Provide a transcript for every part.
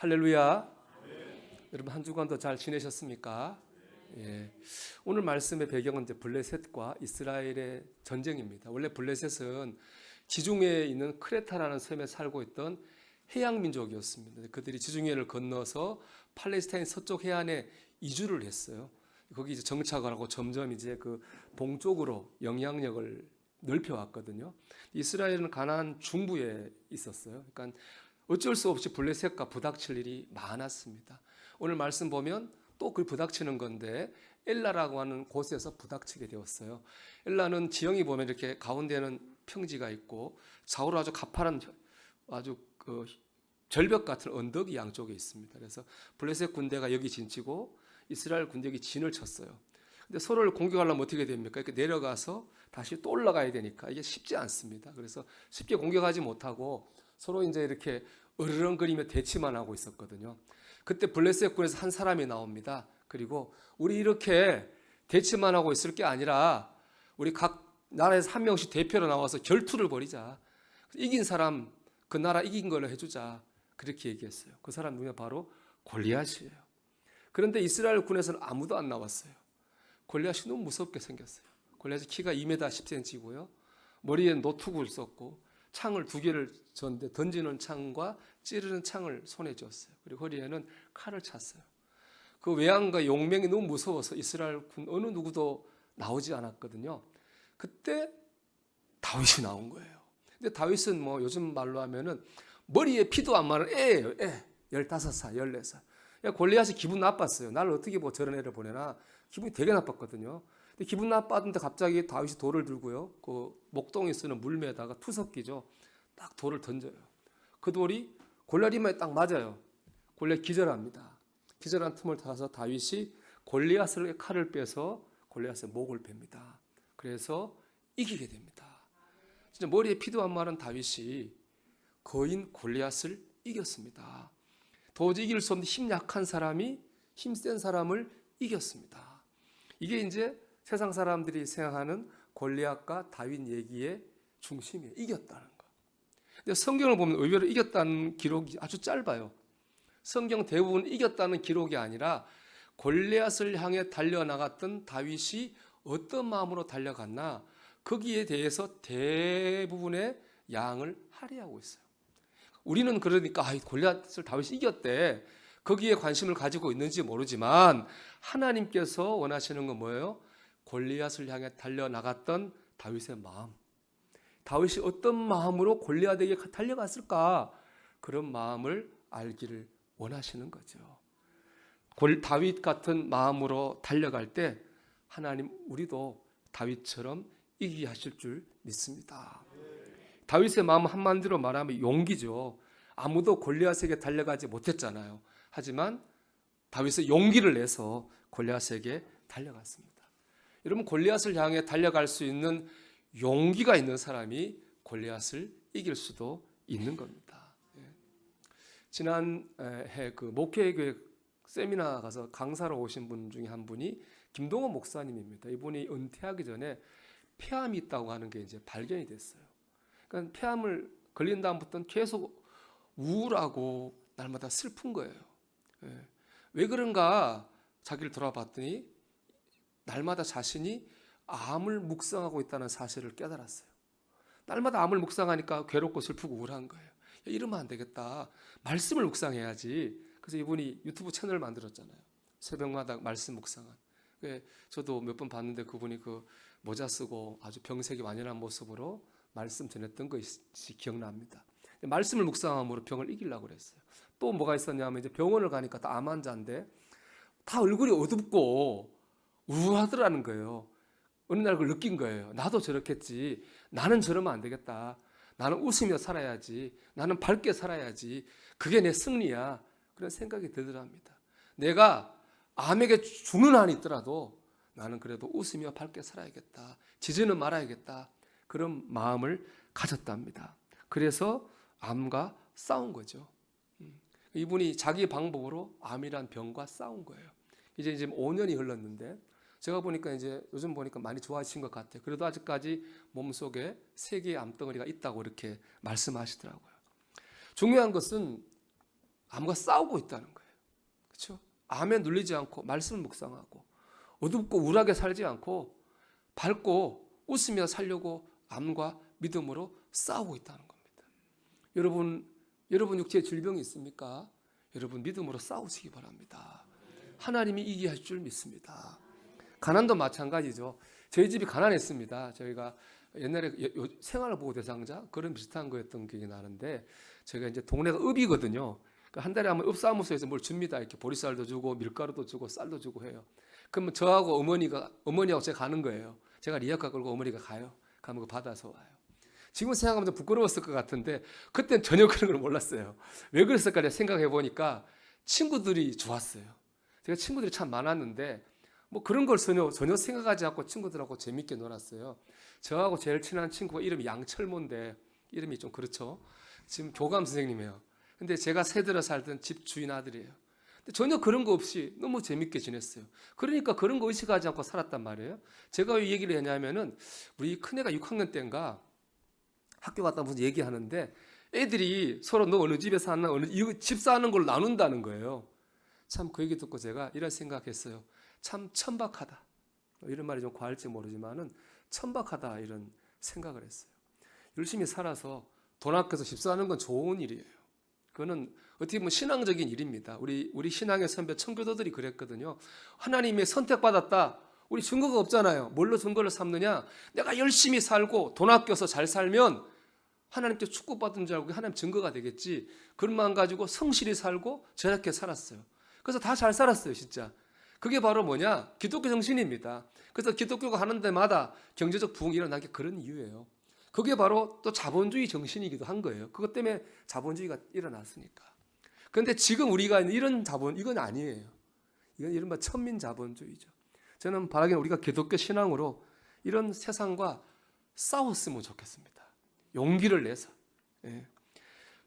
할렐루야. 여러분 한 주간도 잘 지내셨습니까? 예. 오늘 말씀의 배경은 이제 블레셋과 이스라엘의 전쟁입니다. 원래 블레셋은 지중해에 있는 크레타라는 섬에 살고 있던 해양 민족이었습니다. 그들이 지중해를 건너서 팔레스타인 서쪽 해안에 이주를 했어요. 거기 이제 정착을 하고 점점 이제 그 동쪽으로 영향력을 넓혀왔거든요. 이스라엘은 가나안 중부에 있었어요. 그러니까 어쩔 수 없이 블레셋과 부닥칠 일이 많았습니다. 오늘 말씀 보면 또 그 부닥치는 건데 엘라라고 하는 곳에서 부닥치게 되었어요. 엘라는 지형이 보면 이렇게 가운데는 평지가 있고 좌우로 아주 가파른 아주 그 절벽 같은 언덕이 양쪽에 있습니다. 그래서 블레셋 군대가 여기 진치고 이스라엘 군대가 진을 쳤어요. 근데 서로를 공격하려면 어떻게 됩니까? 이렇게 내려가서 다시 또 올라가야 되니까 이게 쉽지 않습니다. 그래서 쉽게 공격하지 못하고 서로 이제 이렇게 으르렁거리며 대치만 하고 있었거든요. 그때 블레셋 군에서 한 사람이 나옵니다. 그리고 우리 이렇게 대치만 하고 있을 게 아니라 우리 각 나라에서 한 명씩 대표로 나와서 결투를 벌이자. 이긴 사람 그 나라 이긴 걸로 해주자. 그렇게 얘기했어요. 그 사람 누구냐? 바로 골리앗이에요. 그런데 이스라엘 군에서는 아무도 안 나왔어요. 골리앗이 너무 무섭게 생겼어요. 골리앗이 키가 2m 10cm고요. 머리에 노트구를 썼고 창을 2개를 졌는데 던지는 창과 찌르는 창을 손에 쥐었어요. 그리고 허리에는 칼을 찼어요. 그 외양과 용맹이 너무 무서워서 이스라엘 군 어느 누구도 나오지 않았거든요. 그때 다윗이 나온 거예요. 근데 다윗은 뭐 요즘 말로 하면은 머리에 피도 안 마른 애예요. 애. 15살, 14살. 골리앗이 기분 나빴어요. 나를 어떻게 뭐 저런 애를 보내나. 기분이 되게 나빴거든요. 근데 기분 나빴는데 갑자기 다윗이 돌을 들고요. 그 목동에 쓰는 물매에다가 투석기죠. 딱 돌을 던져요. 그 돌이 골리앗 이마에 딱 맞아요. 골리앗 기절합니다. 기절한 틈을 타서 다윗이 골리앗의 칼을 빼서 골리앗의 목을 뺍니다. 그래서 이기게 됩니다. 진짜 머리에 피도 안 마른 다윗이 거인 골리앗을 이겼습니다. 도저히 이길 수 없는 힘 약한 사람이 힘센 사람을 이겼습니다. 이게 이제 세상 사람들이 생각하는 골리앗과 다윗 얘기의 중심이에요. 이겼다는 거. 근데 성경을 보면 의외로 이겼다는 기록이 아주 짧아요. 성경 대부분 이겼다는 기록이 아니라 골리앗을 향해 달려나갔던 다윗이 어떤 마음으로 달려갔나 거기에 대해서 대부분의 양을 할애하고 있어요. 우리는 그러니까 골리앗을 다윗이 이겼대. 거기에 관심을 가지고 있는지 모르지만 하나님께서 원하시는 건 뭐예요? 골리앗을 향해 달려나갔던 다윗의 마음. 다윗이 어떤 마음으로 골리앗에게 달려갔을까? 그런 마음을 알기를 원하시는 거죠. 다윗 같은 마음으로 달려갈 때 하나님 우리도 다윗처럼 이기게 하실 줄 믿습니다. 다윗의 마음 한마디로 말하면 용기죠. 아무도 골리앗에게 달려가지 못했잖아요. 하지만 다윗은 용기를 내서 골리앗에게 달려갔습니다. 여러분 골리앗을 향해 달려갈 수 있는 용기가 있는 사람이 골리앗을 이길 수도 있는 겁니다. 지난해 그 목회교회 세미나 가서 강사로 오신 분 중에 한 분이 김동호 목사님입니다. 이분이 은퇴하기 전에 폐암이 있다고 하는 게 이제 발견이 됐어요. 그러니까 폐암을 걸린 다음부터는 계속 우울하고 날마다 슬픈 거예요. 왜 그런가 자기를 돌아봤더니 날마다 자신이 암을 묵상하고 있다는 사실을 깨달았어요. 날마다 암을 묵상하니까 괴롭고 슬프고 우울한 거예요. 이러면 안 되겠다. 말씀을 묵상해야지. 그래서 이분이 유튜브 채널을 만들었잖아요. 새벽마다 말씀 묵상한. 저도 몇 번 봤는데 그분이 그 모자 쓰고 아주 병색이 완연한 모습으로 말씀 전했던 것이 기억납니다. 말씀을 묵상함으로 병을 이기려고 그랬어요. 또 뭐가 있었냐면 이제 병원을 가니까 다 암 환자인데 다 얼굴이 어둡고 우울하더라는 거예요. 어느 날 그걸 느낀 거예요. 나도 저렇겠지. 나는 저러면 안 되겠다. 나는 웃으며 살아야지. 나는 밝게 살아야지. 그게 내 승리야. 그런 생각이 들더랍니다. 내가 암에게 죽는 한이 있더라도 나는 그래도 웃으며 밝게 살아야겠다. 지지는 말아야겠다. 그런 마음을 가졌답니다. 그래서 암과 싸운 거죠. 이분이 자기 방법으로 암이란 병과 싸운 거예요. 이제 5년이 흘렀는데 제가 보니까 이제 요즘 보니까 많이 좋아지신 것 같아요. 그래도 아직까지 몸속에 3개의 암덩어리가 있다고 이렇게 말씀하시더라고요. 중요한 것은 암과 싸우고 있다는 거예요. 그렇죠? 암에 눌리지 않고 말씀을 묵상하고 어둡고 우울하게 살지 않고 밝고 웃으며 살려고 암과 믿음으로 싸우고 있다는 겁니다. 여러분 육체에 질병이 있습니까? 여러분 믿음으로 싸우시기 바랍니다. 하나님이 이기게 하실 줄 믿습니다. 가난도 마찬가지죠. 저희 집이 가난했습니다. 저희가 옛날에 생활보호 대상자 그런 비슷한 거였던 기억이 나는데, 저희가 이제 동네가 읍이거든요. 그러니까 한 달에 한번 읍사무소에서 뭘 줍니다. 이렇게 보리쌀도 주고 밀가루도 주고 쌀도 주고 해요. 그러면 저하고 어머니하고 제가 가는 거예요. 제가 리어카 끌고 어머니가 가요. 가면 그거 받아서 와요. 지금 생각하면 좀 부끄러웠을 것 같은데 그때는 전혀 그런 걸 몰랐어요. 왜 그랬을까 생각해 보니까 친구들이 좋았어요. 제가 친구들이 참 많았는데 뭐 그런 걸 전혀 생각하지 않고 친구들하고 재밌게 놀았어요. 저하고 제일 친한 친구가 이름이 양철모인데 이름이 좀 그렇죠. 지금 교감 선생님이에요. 근데 제가 새들어 살던 집 주인 아들이에요. 근데 전혀 그런 거 없이 너무 재밌게 지냈어요. 그러니까 그런 거 의식하지 않고 살았단 말이에요. 제가 왜 얘기를 했냐면은 우리 큰애가 6학년 때인가 학교 갔다 무슨 얘기하는데 애들이 서로 너 어느 집에 사나 이거 집 사는 걸 나눈다는 거예요. 참 그 얘기 듣고 제가 이런 생각했어요. 참 천박하다. 이런 말이 좀 과할지 모르지만은 천박하다 이런 생각을 했어요. 열심히 살아서 돈 아껴서 집 사는 건 좋은 일이에요. 그거는 어떻게 보면 신앙적인 일입니다. 우리 신앙의 선배 청교도들이 그랬거든요. 하나님의 선택받았다. 우리 증거가 없잖아요. 뭘로 증거를 삼느냐? 내가 열심히 살고 돈 아껴서 잘 살면 하나님께 축복받은 줄 알고 하나님 증거가 되겠지. 그런 마음 가지고 성실히 살고 저렇게 살았어요. 그래서 다 잘 살았어요, 진짜. 그게 바로 뭐냐? 기독교 정신입니다. 그래서 기독교가 하는 데마다 경제적 부흥이 일어난 게 그런 이유예요. 그게 바로 또 자본주의 정신이기도 한 거예요. 그것 때문에 자본주의가 일어났으니까. 그런데 지금 우리가 이런 이건 아니에요. 이건 이른바 천민 자본주의죠. 저는 바라기는 우리가 기독교 신앙으로 이런 세상과 싸웠으면 좋겠습니다. 용기를 내서. 예.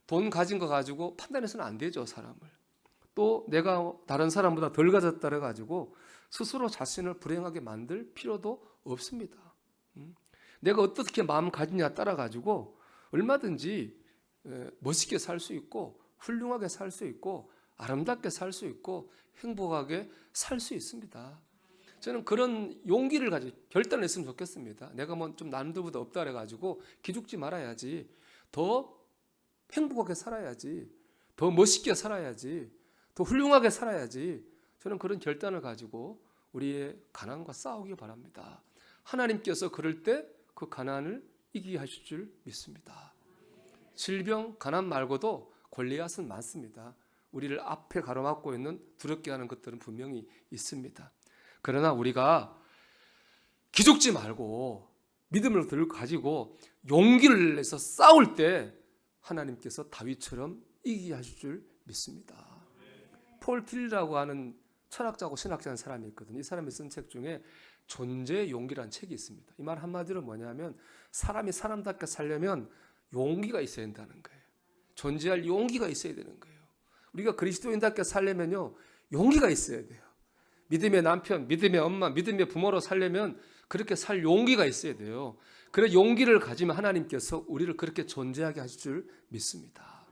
돈 가진 거 가지고 판단해서는 안 되죠, 사람을. 또 내가 다른 사람보다 덜 가졌다 해가지고 스스로 자신을 불행하게 만들 필요도 없습니다. 내가 어떻게 마음 가지냐 따라 가지고 얼마든지 멋있게 살 수 있고 훌륭하게 살 수 있고 아름답게 살 수 있고 행복하게 살 수 있습니다. 저는 그런 용기를 가지고 결단을 했으면 좋겠습니다. 내가 뭐 좀 남들보다 없다 해가지고 기죽지 말아야지. 더 행복하게 살아야지. 더 멋있게 살아야지. 더 훌륭하게 살아야지. 저는 그런 결단을 가지고 우리의 가난과 싸우기 바랍니다. 하나님께서 그럴 때 그 가난을 이기게 하실 줄 믿습니다. 질병, 가난 말고도 골리앗은 많습니다. 우리를 앞에 가로막고 있는 두렵게 하는 것들은 분명히 있습니다. 그러나 우리가 기죽지 말고 믿음을 가지고 용기를 내서 싸울 때 하나님께서 다윗처럼 이기게 하실 줄 믿습니다. 폴 틸리라고 하는 철학자고 신학자인 사람이 있거든요. 이 사람이 쓴 책 중에 존재의 용기라는 책이 있습니다. 이 말 한마디로 뭐냐면 사람이 사람답게 살려면 용기가 있어야 된다는 거예요. 존재할 용기가 있어야 되는 거예요. 우리가 그리스도인답게 살려면요, 용기가 있어야 돼요. 믿음의 남편, 믿음의 엄마, 믿음의 부모로 살려면 그렇게 살 용기가 있어야 돼요. 그래 용기를 가지면 하나님께서 우리를 그렇게 존재하게 하실 줄 믿습니다.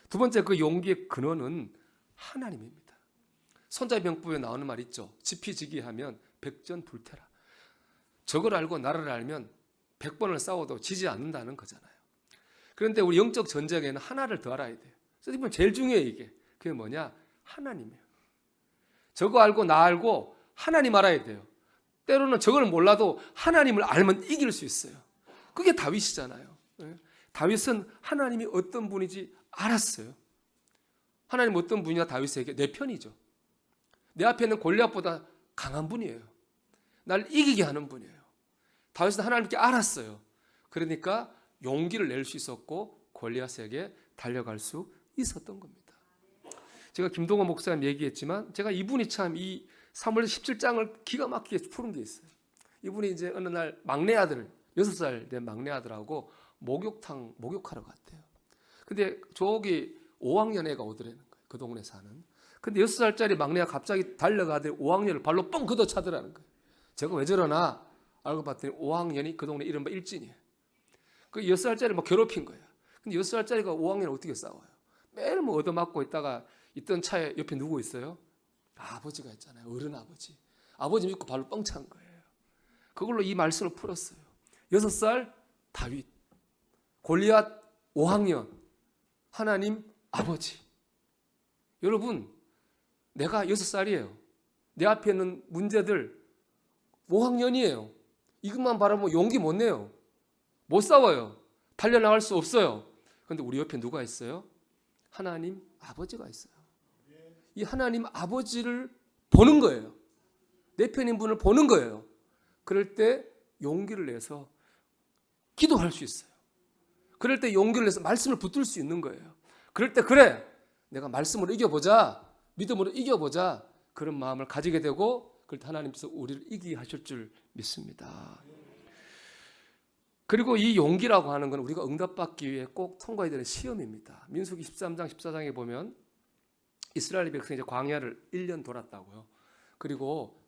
두 번째 그 용기의 근원은 하나님입니다. 손자병법에 나오는 말 있죠. 지피지기하면 백전불태라. 저걸 알고 나를 알면 100번을 싸워도 지지 않는다는 거잖아요. 그런데 우리 영적 전쟁에는 하나를 더 알아야 돼요. 그래서 제일 중요해 이게. 그게 뭐냐? 하나님이에요. 저거 알고 나 알고 하나님 알아야 돼요. 때로는 저걸 몰라도 하나님을 알면 이길 수 있어요. 그게 다윗이잖아요. 다윗은 하나님이 어떤 분인지 알았어요. 하나님 어떤 분이냐? 다윗에게 내 편이죠. 내 앞에는 골리앗보다 강한 분이에요. 날 이기게 하는 분이에요. 다윗은 하나님께 알았어요. 그러니까 용기를 낼 수 있었고 골리앗에게 달려갈 수 있었던 겁니다. 제가 김동원 목사님 얘기했지만 제가 이분이 참 이 사무엘 17장을 기가 막히게 푸는 게 있어요. 이분이 이제 어느 날 막내 아들 6살 된 막내 아들하고 목욕하러 갔대요. 근데 저기 5학년 애가 오더라는 거예요. 그 동네 사는. 근데 6살짜리 막내가 갑자기 달려가더니 5학년을 발로 뻥 걷어차더라는 거예요. 제가 왜 저러나 알고 봤더니 5학년이 그 동네 이른바 일진이에요. 그 6살짜리를 막 괴롭힌 거예요. 근데 6살짜리가 5학년을 어떻게 싸워요? 매일 뭐 얻어맞고 있다가 있던 차에 옆에 누구 있어요? 아버지가 있잖아요. 어른 아버지. 아버지 믿고 발로 뻥 찬 거예요. 그걸로 이 말씀을 풀었어요. 6살 다윗, 골리앗 5학년, 하나님 아버지. 여러분, 내가 6살이에요. 내 앞에 있는 문제들 5학년이에요. 이것만 바라보면 용기 못 내요. 못 싸워요. 달려나갈 수 없어요. 그런데 우리 옆에 누가 있어요? 하나님 아버지가 있어요. 이 하나님 아버지를 보는 거예요. 내 편인 분을 보는 거예요. 그럴 때 용기를 내서 기도할 수 있어요. 그럴 때 용기를 내서 말씀을 붙들 수 있는 거예요. 그럴 때 그래, 내가 말씀으로 이겨보자, 믿음으로 이겨보자, 그런 마음을 가지게 되고 그럴 때 하나님께서 우리를 이기게 하실 줄 믿습니다. 그리고 이 용기라고 하는 건 우리가 응답받기 위해 꼭 통과해야 되는 시험입니다. 민수기 13장 14장에 보면 이스라엘 백성이 이제 광야를 1년 돌았다고요. 그리고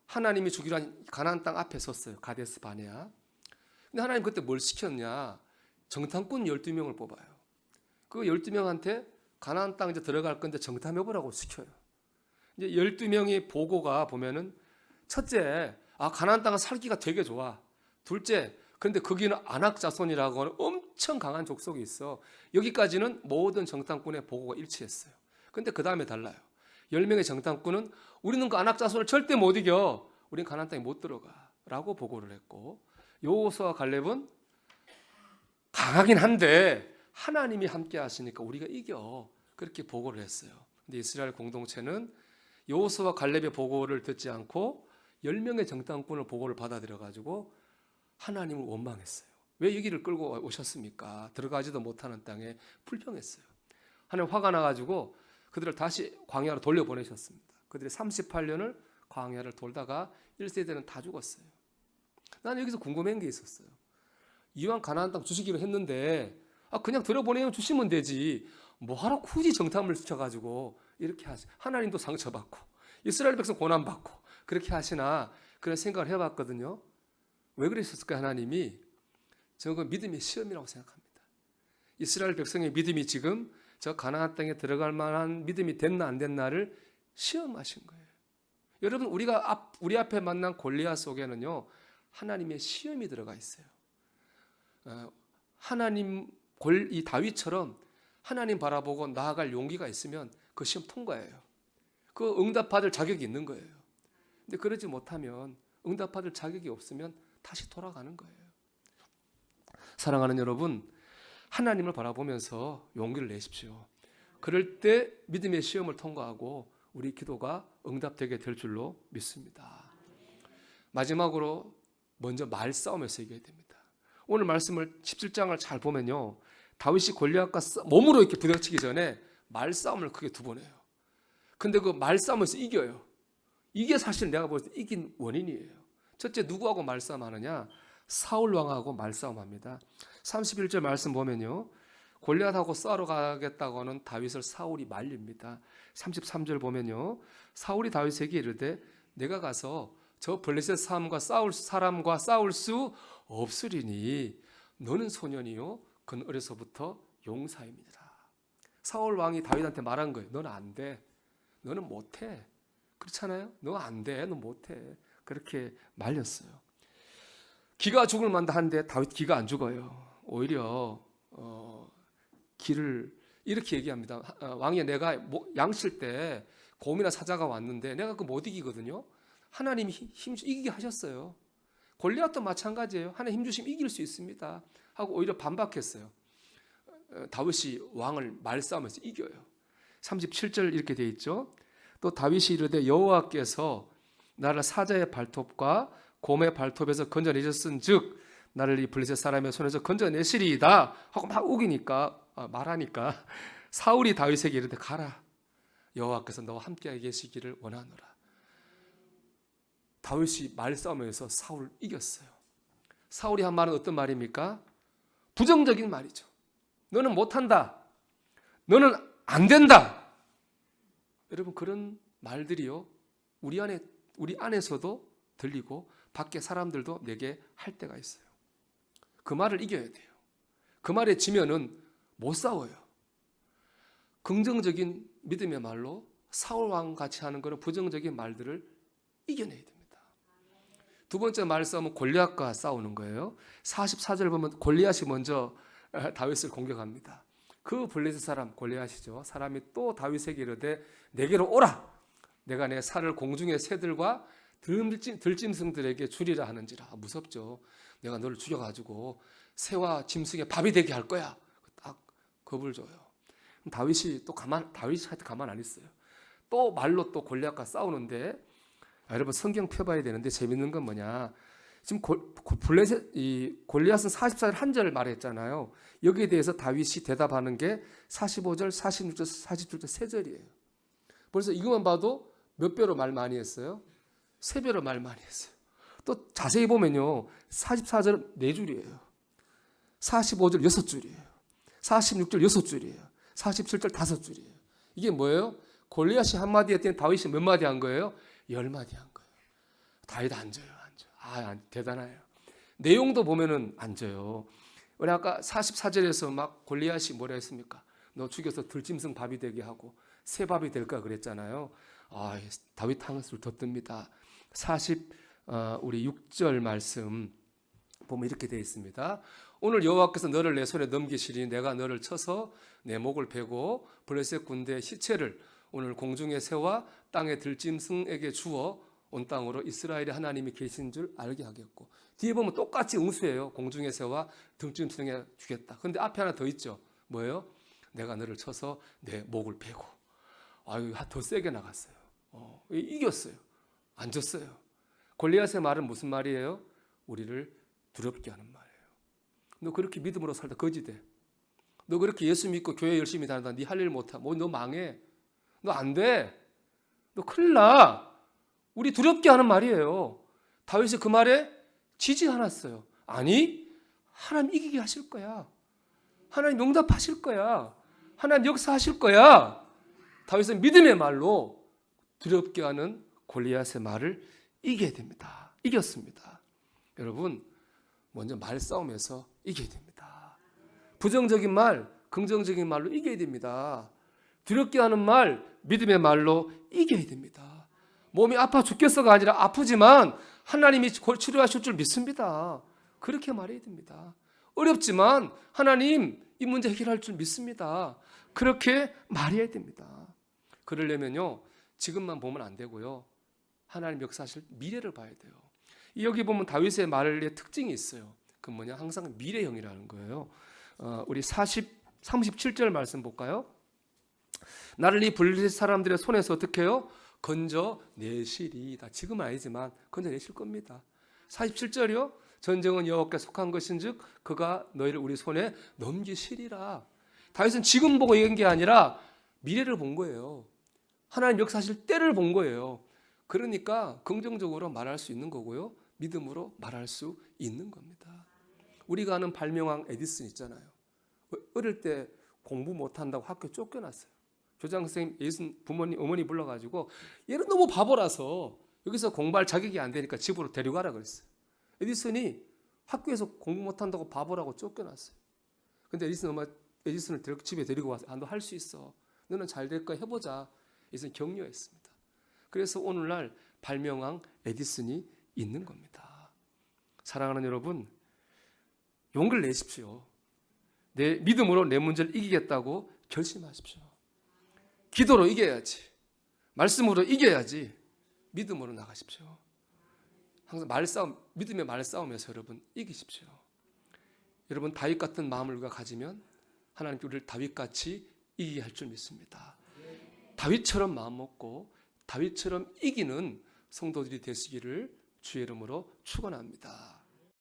하나님이 주기로 한 가나안 땅 앞에 섰어요. 가데스 바네아. 근데 하나님 그때 뭘 시켰냐? 정탐꾼 12명을 뽑아요. 그 12명한테 가나안 땅 이제 들어갈 건데 정탐해 보라고 시켜요. 이제 12명의 보고가 보면은 첫째, 가나안 땅은 살기가 되게 좋아. 둘째, 그런데 거기는 아낙 자손이라고 하는 엄청 강한 족속이 있어. 여기까지는 모든 정탐꾼의 보고가 일치했어요. 근데 그 다음에 달라요. 10명의 정탐꾼은 우리는 그 아낙 자손을 절대 못 이겨. 우리는 가나안 땅에 못 들어가. 라고 보고를 했고, 여호수아와 갈렙은 강하긴 한데 하나님이 함께 하시니까 우리가 이겨. 그렇게 보고를 했어요. 근데 이스라엘 공동체는 여호수아와 갈렙의 보고를 듣지 않고 10명의 정탐꾼의 보고를 받아들여가지고 하나님을 원망했어요. 왜 여기를 끌고 오셨습니까? 들어가지도 못하는 땅에 불평했어요. 하나님 화가 나가지고 그들을 다시 광야로 돌려보내셨습니다. 그들이 38년을 광야를 돌다가 1세대는 다 죽었어요. 나는 여기서 궁금한 게 있었어요. 이왕 가나안 땅 주시기로 했는데 그냥 들어보내면 주시면 되지. 뭐하러 굳이 정탐을 시켜가지고 이렇게 하시. 하나님도 상처받고 이스라엘 백성 고난받고 그렇게 하시나 그런 생각을 해봤거든요. 왜 그러셨을까요? 하나님이 저건 믿음의 시험이라고 생각합니다. 이스라엘 백성의 믿음이 지금 저 가나안 땅에 들어갈 만한 믿음이 됐나 안 됐나를 시험하신 거예요. 여러분, 우리 앞에 만난 골리앗 속에는요 하나님의 시험이 들어가 있어요. 이 다윗처럼 하나님 바라보고 나아갈 용기가 있으면 그 시험 통과해요. 그 응답받을 자격이 있는 거예요. 근데 그러지 못하면 응답받을 자격이 없으면 다시 돌아가는 거예요. 사랑하는 여러분, 하나님을 바라보면서 용기를 내십시오. 그럴 때 믿음의 시험을 통과하고 우리 기도가 응답되게 될 줄로 믿습니다. 마지막으로 먼저 말싸움에서 이겨야 됩니다. 오늘 말씀을 17장을 잘 보면요, 다윗이 골리앗과 몸으로 이렇게 부딪히기 전에 말싸움을 크게 2번 해요. 근데 그 말싸움에서 이겨요. 이게 사실 내가 볼 때 이긴 원인이에요. 첫째, 누구하고 말싸움하느냐? 사울 왕하고 말싸움합니다. 31절 말씀 보면요, 골리앗하고 싸우러 가겠다고 하는 다윗을 사울이 말립니다. 33절 보면요, 사울이 다윗에게 이르되 내가 가서 저 블레셋 사람과 싸울 수 없으리니 너는 소년이요 그는 어려서부터 용사입니다. 사울 왕이 다윗한테 말한 거예요. 너는 안 돼. 너는 못해. 그렇잖아요. 너 안 돼. 너 못해. 그렇게 말렸어요. 기가 죽을 만다 한데 다윗 기가 안 죽어요. 오히려 기를 이렇게 얘기합니다. 왕이 내가 양칠 때 곰이나 사자가 왔는데 내가 그거 못 이기거든요. 하나님이 이기게 하셨어요. 골리앗도 마찬가지예요. 하나님 힘 주시면 이길 수 있습니다 하고 오히려 반박했어요. 다윗이 왕을 말싸움에서 이겨요. 37절 이렇게 돼 있죠. 또 다윗이 이르되 여호와께서 나를 사자의 발톱과 곰의 발톱에서 건져내셨은즉 나를 이 블레셋 사람의 손에서 건져내시리이다 하고 막 우기니까 말하니까 사울이 다윗에게 이르되 가라. 여호와께서 너와 함께 계시기를 원하노라. 다윗이 말싸움에서 사울을 이겼어요. 사울이 한 말은 어떤 말입니까? 부정적인 말이죠. 너는 못한다. 너는 안 된다. 여러분, 그런 말들이요, 우리 안에서도 들리고 밖에 사람들도 내게 할 때가 있어요. 그 말을 이겨야 돼요. 그 말에 지면은 못 싸워요. 긍정적인 믿음의 말로 사울 왕 같이 하는 그런 부정적인 말들을 이겨내야 됩니다. 두 번째 말싸움은 골리앗과 싸우는 거예요. 44절 보면 골리앗이 먼저 다윗을 공격합니다. 그 블레셋 사람 골리앗이죠. 사람이 또 다윗에게 이르되 내게로 오라. 내가 내 살을 공중의 새들과 들짐승들에게 주리라 하는지라. 무섭죠. 내가 너를 죽여가지고 새와 짐승의 밥이 되게 할 거야. 딱 겁을 줘요. 다윗이 다윗한테 가만 안 있어요. 또 말로 또 골리앗과 싸우는데, 여러분 성경 펴봐야 되는데 재밌는 건 뭐냐? 지금 골리앗은 44절 한 절을 말했잖아요. 여기에 대해서 다윗이 대답하는 게 45절, 46절, 47절 세 절이에요. 벌써 이것만 봐도 몇 배로 말 많이 했어요? 세 배로 말 많이 했어요. 또 자세히 보면요, 44절 네 줄이에요. 45절 6줄이에요. 46절 6줄이에요. 47절 5줄이에요. 이게 뭐예요? 골리앗이 한마디 했더니 다윗이 몇 마디 한 거예요? 10마디 한 거예요. 다윗 앉아요. 대단해요. 내용도 보면은 앉아요. 우리 아까 44절에서 막 골리앗이 뭐라 했습니까? 너 죽여서 들짐승 밥이 되게 하고 새 밥이 될까 그랬잖아요. 다윗 한술 더 뜹니다. 우리 6절 말씀 보면 이렇게 되어 있습니다. 오늘 여호와께서 너를 내 손에 넘기시리니 내가 너를 쳐서 내 목을 베고 블레셋 군대의 시체를 오늘 공중의 새와 땅의 들짐승에게 주어 온 땅으로 이스라엘의 하나님이 계신 줄 알게 하겠고. 뒤에 보면 똑같이 응수해요. 공중의 새와 들짐승에 주겠다. 그런데 앞에 하나 더 있죠. 뭐예요? 내가 너를 쳐서 내 목을 베고. 더 세게 나갔어요. 이겼어요. 안 졌어요. 골리앗의 말은 무슨 말이에요? 우리를 두렵게 하는 말이에요. 너 그렇게 믿음으로 살다 거지 돼. 너 그렇게 예수 믿고 교회 열심히 다니다 네 할 일 못해. 너 망해. 너 안 돼. 너 큰일 나. 우리 두렵게 하는 말이에요. 다윗이 그 말에 지지 않았어요. 아니, 하나님 이기게 하실 거야. 하나님 응답하실 거야. 하나님 역사하실 거야. 다윗은 믿음의 말로 두렵게 하는 골리앗의 말을 이겨야 됩니다. 이겼습니다. 여러분, 먼저 말싸움에서 이겨야 됩니다. 부정적인 말, 긍정적인 말로 이겨야 됩니다. 두렵게 하는 말, 믿음의 말로 이겨야 됩니다. 몸이 아파 죽겠어가 아니라 아프지만 하나님이 치료하실 줄 믿습니다. 그렇게 말해야 됩니다. 어렵지만 하나님 이 문제 해결할 줄 믿습니다. 그렇게 말해야 됩니다. 그러려면요, 지금만 보면 안 되고요, 하나님 역사하실 미래를 봐야 돼요. 여기 보면 다윗의 말의 특징이 있어요. 그 뭐냐? 항상 미래형이라는 거예요. 우리 37절 말씀 볼까요? 나를 이 블레셋 사람들의 손에서 어떻게 해요? 건져내시리이다. 지금은 아니지만 건져내실 겁니다. 47절이요. 전쟁은 여호와께 속한 것인즉 그가 너희를 우리 손에 넘기시리라. 다윗은 지금 보고 얘기한 게 아니라 미래를 본 거예요. 하나님 역사하실 때를 본 거예요. 그러니까 긍정적으로 말할 수 있는 거고요, 믿음으로 말할 수 있는 겁니다. 우리가 아는 발명왕 에디슨 있잖아요. 어릴 때 공부 못한다고 학교 쫓겨났어요. 교장선생님, 에디슨 어머니 불러가지고 얘는 너무 바보라서 여기서 공부할 자격이 안 되니까 집으로 데려가라 그랬어요. 에디슨이 학교에서 공부 못한다고 바보라고 쫓겨났어요. 근데 에디슨을 집에 데리고 와서 너 할 수 있어. 너는 잘 될 거야. 해보자. 에디슨 격려했습니다. 그래서 오늘날 발명왕 에디슨이 있는 겁니다. 사랑하는 여러분, 용기를 내십시오. 내 믿음으로 내 문제를 이기겠다고 결심하십시오. 기도로 이겨야지. 말씀으로 이겨야지. 믿음으로 나가십시오. 항상 믿음의 말싸움에서 여러분 이기십시오. 여러분 다윗 같은 마음을 우리가 가지면 하나님께 우리를 다윗같이 이기게 할 줄 믿습니다. 다윗처럼 마음 먹고 다윗처럼 이기는 성도들이 되시기를 주의 이름으로 축원합니다.